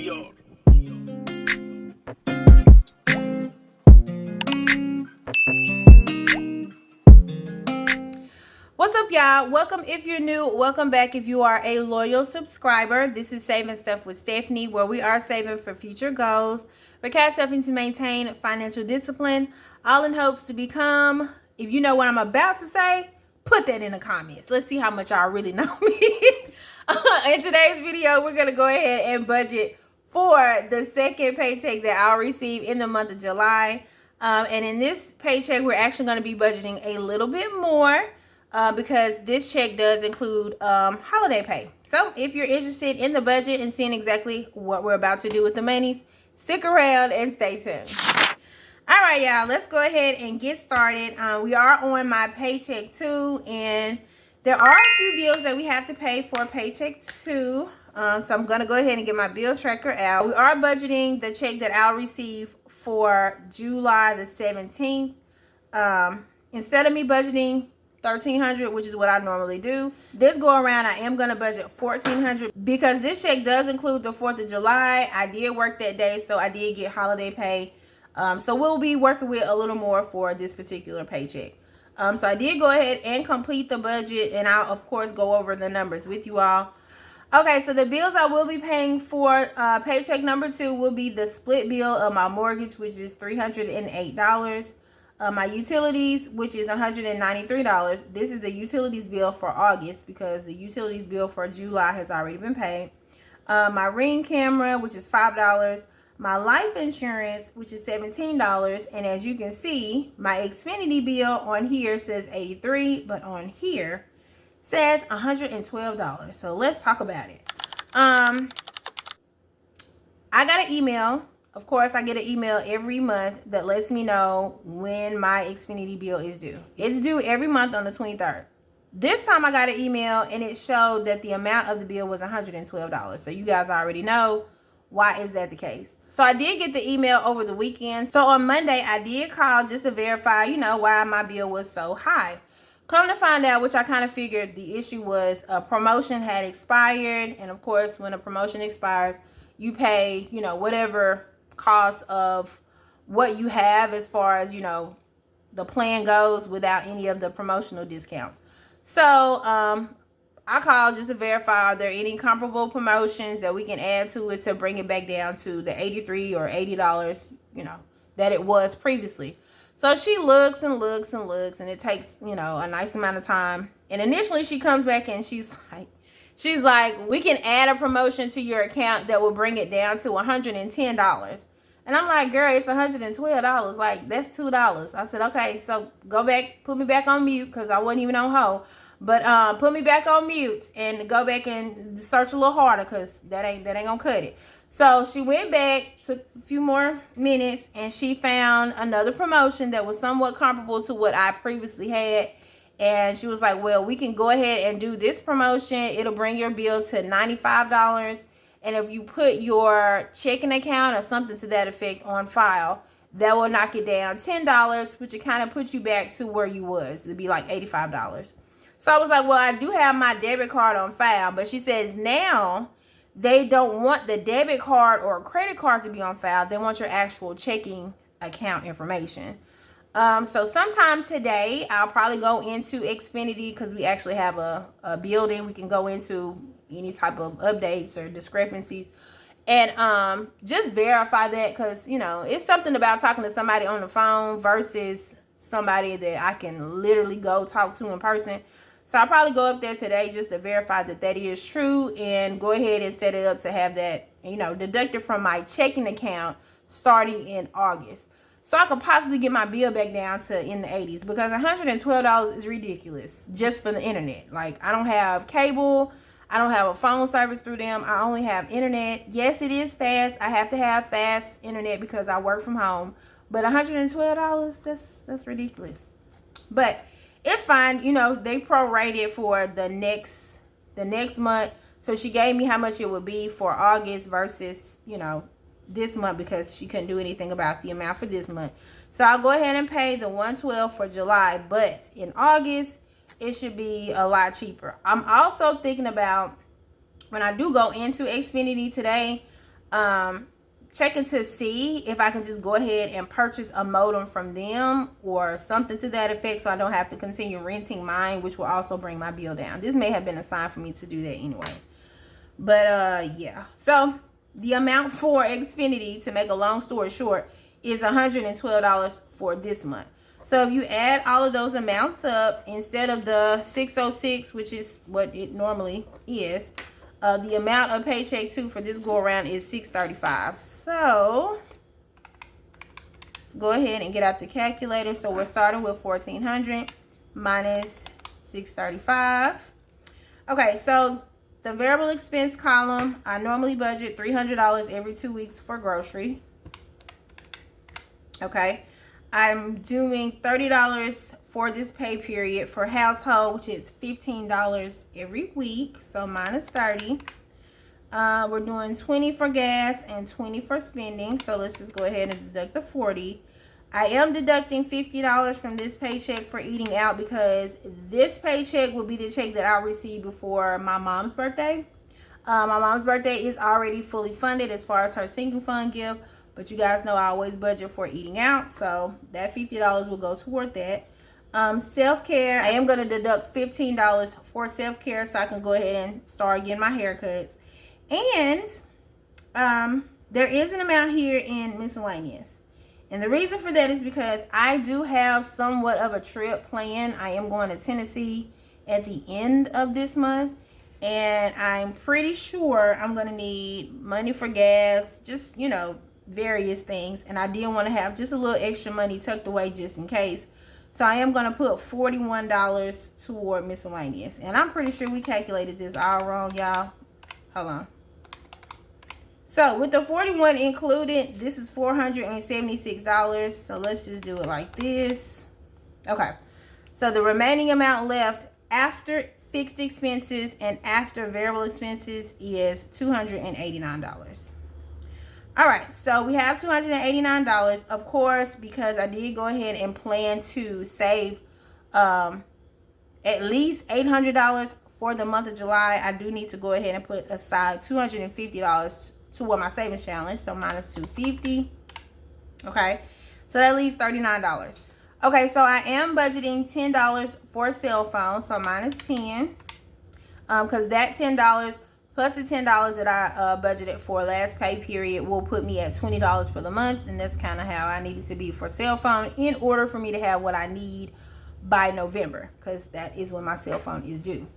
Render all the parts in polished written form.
What's up, y'all? Welcome if you're new. Welcome back if you are a loyal subscriber. This is Saving Stuff with Stephanie, where we are saving for future goals. We're cash stuffing to maintain financial discipline, all in hopes to become, if you know what I'm about to say, put that in the comments. Let's see how much y'all really know me. In today's video, we're going to go ahead and budget for the second paycheck that I'll receive in the month of July. And in this paycheck, we're actually going to be budgeting a little bit more. Because this check does include holiday pay. So if you're interested in the budget and seeing exactly what we're about to do with the monies, stick around and stay tuned. All right, y'all, let's go ahead and get started. We are on my paycheck 2, and there are a few bills that we have to pay for paycheck 2. So I'm going to go ahead and get my bill tracker out. We are budgeting the check that I'll receive for July the 17th. Instead of me budgeting $1,300, which is what I normally do, this go around I am going to budget $1,400 because this check does include the 4th of July. I did work that day, so I did get holiday pay. So we'll be working with a little more for this particular paycheck. So I did go ahead and complete the budget, and I'll of course go over the numbers with you all. Okay, so the bills I will be paying for paycheck number 2 will be the split bill of my mortgage, which is $308. My utilities, which is $193. This is the utilities bill for August because the utilities bill for July has already been paid. My Ring camera, which is $5. My life insurance, which is $17. And as you can see, my Xfinity bill on here says $83, but on here says $112. So let's talk about it. I got an email. Of course, I get an email every month that lets me know when my Xfinity bill is due. It's due every month on the 23rd. This time I got an email and it showed that the amount of the bill was $112. So you guys already know why is that the case. So I did get the email over the weekend. So on Monday, I did call just to verify, why my bill was so high. Come to find out, which I kind of figured the issue was a promotion had expired. And of course, when a promotion expires, you pay, whatever cost of what you have as far as the plan goes without any of the promotional discounts. So I called just to verify, are there any comparable promotions that we can add to it to bring it back down to the $83 or $80 that it was previously. So she looks and looks and looks, and it takes a nice amount of time. And initially she comes back and she's like, we can add a promotion to your account that will bring it down to $110. And I'm like, girl, it's $112. Like, that's $2. I said, okay, so go back, put me back on mute, because I wasn't even on hold. But put me back on mute and go back and search a little harder, because that ain't gonna cut it. So she went back, took a few more minutes, and she found another promotion that was somewhat comparable to what I previously had. And she was like, well, we can go ahead and do this promotion. It'll bring your bill to $95. And if you put your checking account or something to that effect on file, that will knock it down $10, which it kind of puts you back to where you was. It'd be like $85. So I was like, well, I do have my debit card on file. But she says now they don't want the debit card or credit card to be on file. They want your actual checking account information. So sometime today, I'll probably go into Xfinity because we actually have a building. We can go into any type of updates or discrepancies and just verify that, because, it's something about talking to somebody on the phone versus somebody that I can literally go talk to in person. So I'll probably go up there today just to verify that that is true and go ahead and set it up to have that, deducted from my checking account starting in August. So I could possibly get my bill back down to in the 80s, because $112 is ridiculous just for the internet. Like, I don't have cable. I don't have a phone service through them. I only have internet. Yes, it is fast. I have to have fast internet because I work from home. But $112, that's ridiculous. But it's fine. They prorated for the next month. So she gave me how much it would be for August versus, this month, because she couldn't do anything about the amount for this month. So I'll go ahead and pay the $112 for July, but in August it should be a lot cheaper. I'm also thinking about, when I do go into Xfinity today, checking to see if I can just go ahead and purchase a modem from them or something to that effect, so I don't have to continue renting mine, which will also bring my bill down. This may have been a sign for me to do that anyway. But yeah, so the amount for Xfinity, to make a long story short, is $112 for this month. So if you add all of those amounts up, instead of the $606, which is what it normally is, the amount of Paycheck 2 for this go around is $635. So let's go ahead and get out the calculator. So we're starting with $1,400 minus $635. Okay, so the variable expense column, I normally budget $300 every 2 weeks for grocery. Okay, I'm doing $30 for this pay period for household, which is $15 every week, so minus 30. We're doing 20 for gas and 20 for spending, so let's just go ahead and deduct the 40. I am deducting $50 from this paycheck for eating out, because this paycheck will be the check that I'll receive before my mom's birthday. My mom's birthday is already fully funded as far as her sinking fund gift, but you guys know I always budget for eating out, so that $50 will go toward that. Self-care, I am going to deduct $15 for self-care so I can go ahead and start getting my haircuts. And there is an amount here in miscellaneous. And the reason for that is because I do have somewhat of a trip planned. I am going to Tennessee at the end of this month. And I'm pretty sure I'm going to need money for gas, just, you know, various things. And I did want to have just a little extra money tucked away just in case. So I am going to put $41 toward miscellaneous. And I'm pretty sure we calculated this all wrong, y'all. Hold on. So with the 41 included, this is $476. So let's just do it like this. Okay. So the remaining amount left after fixed expenses and after variable expenses is $289. All right, so we have $289. Of course, because I did go ahead and plan to save at least $800 for the month of July, I do need to go ahead and put aside $250 toward my savings challenge. So minus $250. Okay, so that leaves $39. Okay, so I am budgeting $10 for cell phone, so minus 10. Because that $10 plus the $10 that I budgeted for last pay period will put me at $20 for the month. And that's kind of how I need it to be for cell phone in order for me to have what I need by November. Because that is when my cell phone is due.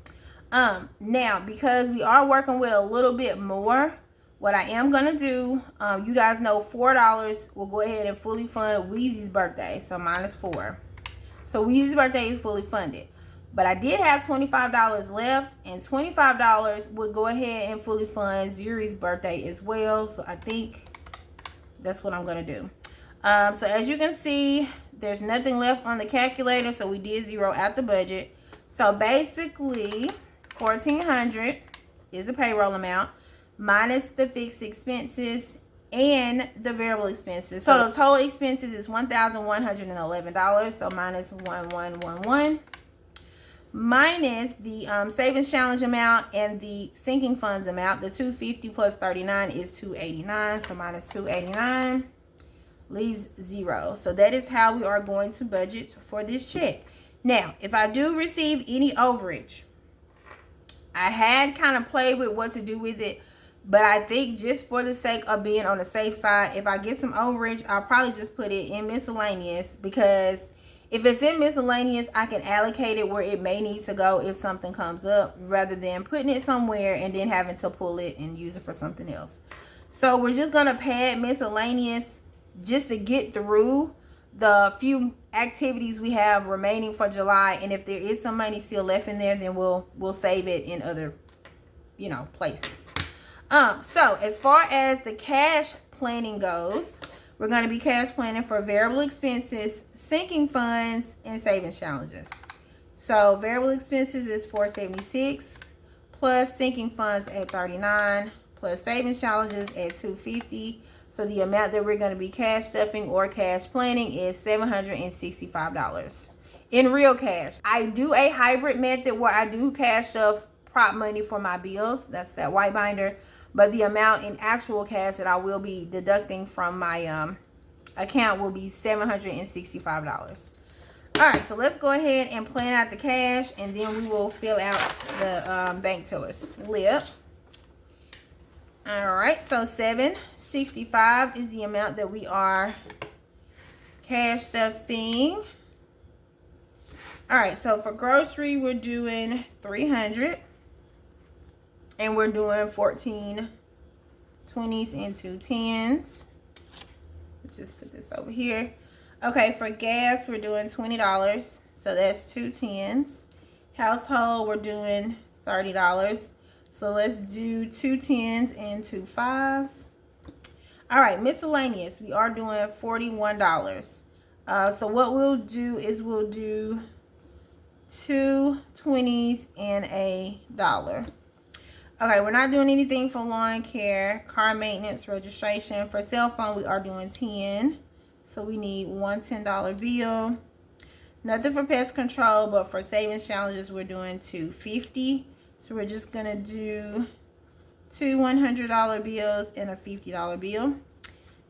Now, because we are working with a little bit more, what I am going to do, you guys know $4 will go ahead and fully fund Weezy's birthday. So minus 4. So Weezy's birthday is fully funded. But I did have $25 left, and $25 would go ahead and fully fund Zuri's birthday as well. So I think that's what I'm going to do. So as you can see, there's nothing left on the calculator, so we did zero out the budget. So basically, $1,400 is the payroll amount minus the fixed expenses and the variable expenses. So the total expenses is $1,111. So minus 1111. Minus the savings challenge amount and the sinking funds amount. The $250 plus $39 is $289. So minus $289 leaves 0. So that is how we are going to budget for this check. Now, if I do receive any overage, I had kind of played with what to do with it, but I think just for the sake of being on the safe side, if I get some overage, I'll probably just put it in miscellaneous, because if it's in miscellaneous, I can allocate it where it may need to go if something comes up, rather than putting it somewhere and then having to pull it and use it for something else. So we're just going to pad miscellaneous just to get through the few activities we have remaining for July. And if there is some money still left in there, then we'll save it in other, you know, places. So as far as the cash planning goes, we're going to be cash planning for variable expenses, sinking funds, and savings challenges. So variable expenses is $476 plus sinking funds at $39 plus savings challenges at $250. So the amount that we're going to be cash stuffing or cash planning is $765 in real cash. I do a hybrid method where I do cash stuff prop money for my bills. That's that white binder. But the amount in actual cash that I will be deducting from my account will be $765. All right, so let's go ahead and plan out the cash, and then we will fill out the bank teller slip. All right, so $765 is the amount that we are cash stuffing. All right, so for grocery, we're doing $300, and we're doing 14 20s and 2 10s. Let's just put this over here. Okay, for gas, we're doing $20, so that's 2 10s. Household, we're doing $30, so let's do 2 10s and 2 5s. All right, miscellaneous, we are doing $41. So what we'll do is we'll do 2 20s and $1. Okay, we're not doing anything for lawn care, car maintenance, registration. For cell phone, we are doing 10. So we need one $10 bill. Nothing for pest control, but for savings challenges, we're doing $250. So we're just gonna do 2 $100 bills and a $50 bill.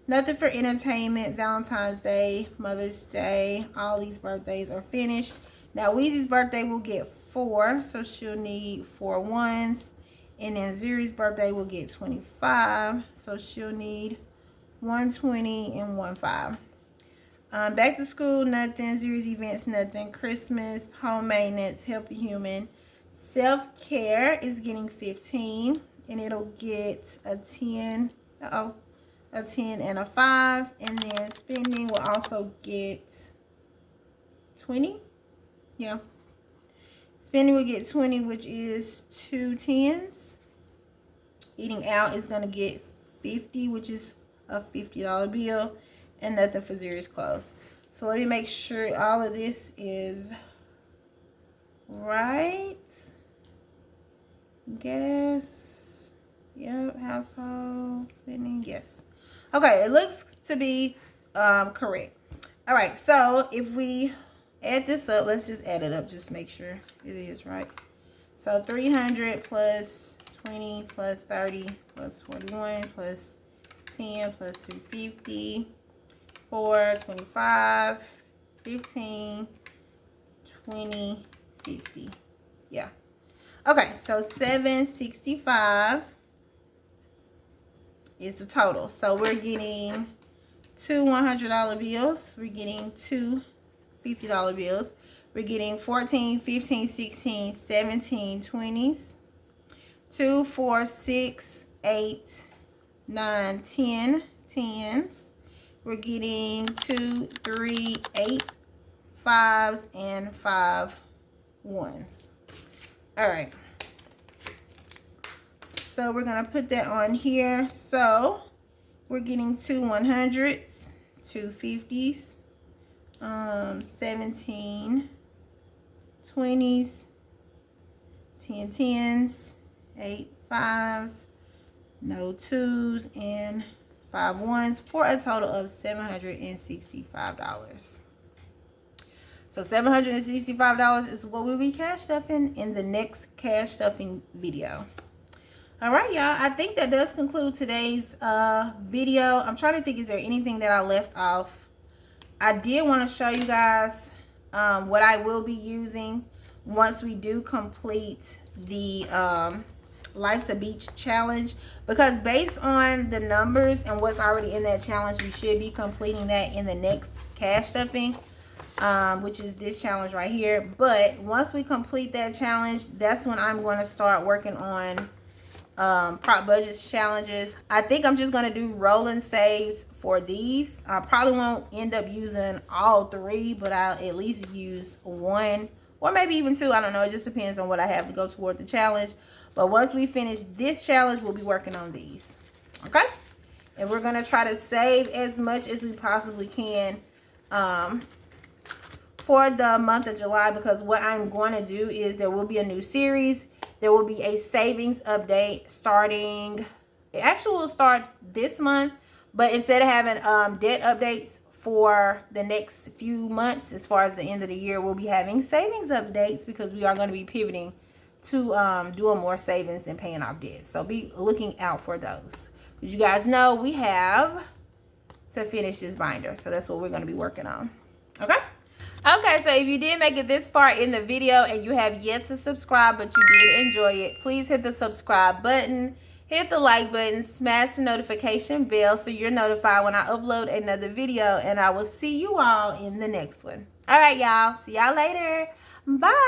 Nothing for entertainment, Valentine's Day, Mother's Day. All these birthdays are finished. Now, Weezy's birthday will get 4, so she'll need 4 1s. And then Zuri's birthday will get 25, so she'll need 120 and 15. Back to school, nothing. Zuri's events, nothing. Christmas, home maintenance, Help a Human. Self-care is getting 15, and it'll get a 10. A 10 and a 5. And then spending will also get 20. Yeah. Spending will get 20, which is 2 10s. Eating out is going to get 50, which is a $50 bill. And nothing for Zuri's clothes. So let me make sure all of this is right. Gas. Yep. Household spending. Yes. Okay. It looks to be correct. All right. So if we add this up, let's just add it up. Just make sure it is right. So 300 plus 20 plus 30 plus 41 plus 10 plus 250. 4, 25, 15, 20, 50. Yeah. Okay, so 765 is the total. So we're getting 2 $100 bills. We're getting 2 $50 bills. We're getting 14, 15, 16, 17 20s. 2, 4, 6, 8, 9, 10 10s. We're getting 2, 3, 8 5s and 5 1s. All right. So we're going to put that on here. So we're getting 2 100s, 2 50s, 17 20s, 10 10s, 8 5s, no 2s, and 5 1s for a total of $765. So $765 is what we'll be cash stuffing in the next cash stuffing video. All right, y'all. I think that does conclude today's video. I'm trying to think, is there anything that I left off? I did want to show you guys what I will be using once we do complete the Life's a Beach challenge, because based on the numbers and what's already in that challenge, we should be completing that in the next cash stuffing, which is this challenge right here. But once we complete that challenge, that's when I'm going to start working on prop budgets challenges. I think I'm just going to do rolling saves for these. I probably won't end up using all 3, but I'll at least use 1 or maybe even 2. I don't know. It just depends on what I have to go toward the challenge. But once we finish this challenge, we'll be working on these. Okay? And we're going to try to save as much as we possibly can for the month of July, because what I'm going to do is there will be a new series. There will be a savings update starting, it actually will start this month, but instead of having debt updates for the next few months, as far as the end of the year, we'll be having savings updates, because we are going to be pivoting to doing more savings and paying off debt. So be looking out for those. Because you guys know we have to finish this binder. So that's what we're going to be working on. Okay? Okay, so if you did make it this far in the video and you have yet to subscribe, but you did enjoy it, please hit the subscribe button, hit the like button, smash the notification bell so you're notified when I upload another video, and I will see you all in the next one. All right, y'all. See y'all later. Bye.